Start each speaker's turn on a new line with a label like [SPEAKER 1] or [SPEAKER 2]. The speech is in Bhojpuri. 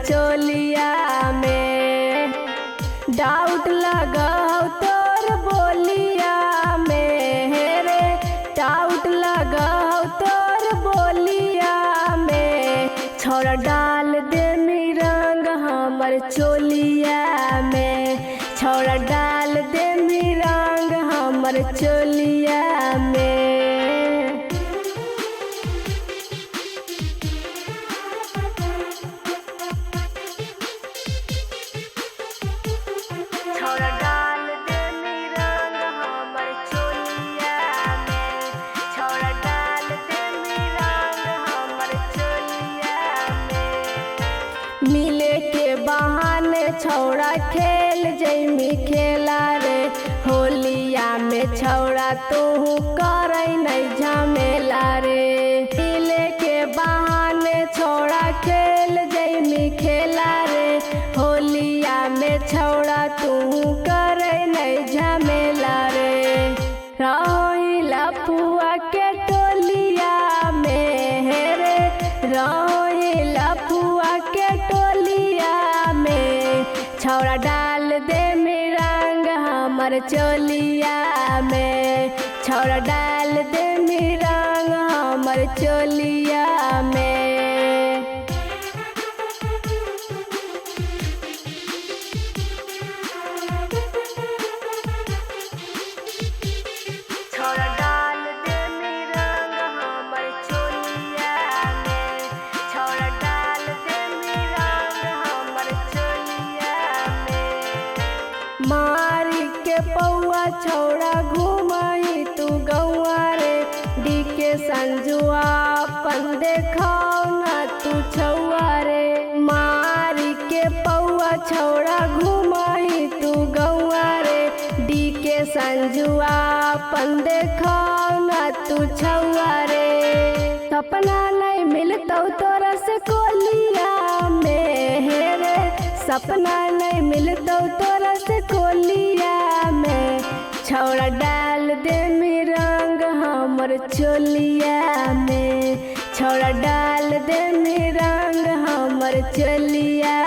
[SPEAKER 1] चोलिया में। डाउट लगाओ तोर बोलिया में रे, डाउट लगाओ तोर बोलिया में। छोड़ा डाल दे रंग हमर चोलिया में, छोड़ा डाल दे रंग हमर चोलिया में। छोड़ा डाल दे रंग हमर चोलिया में, छोड़ा डाल दे रंग हमर चोलिया में। मिले के बहाने छौड़ा खेल जैमी खेला रे, होलिया में छौड़ा तू करे नहीं झमेला रे। मिले के बहाने छौड़ा खेल जैमी खेला रे, होलिया में छौड़ा तू करे नहीं झमेला रे। रहिला फुआ के टोलिया में रे, रहिला फुआ के टोलिया में। छौड़ा डाल दे रंग हमर चोलिया में, छौड़ा डाल दे रंग हमर चोलिया में। छोड़ा डाल दे रंग हमर चोलिया में, छोड़ा डाल दे रंग हमर चोलिया में। मारी के पौआ छौड़ा घुमाई तू गौआ रे, डी के संजुआ अपन देखाओ ना तू छौआ रे। मारी के पौआ छौड़ा घुमाई तू गौआ रे, डी के संजुआ अपन देखाओ ना तू छौआ रे। सपना नहीं मिलतौ तोरा से कोलिया में रे, सपना नहीं मिलतौ तोरा से कोलिया में। छौड़ा डाल दे रंग हमर चोलिया में, छौड़ा डाल दे रंग हमर चोलिया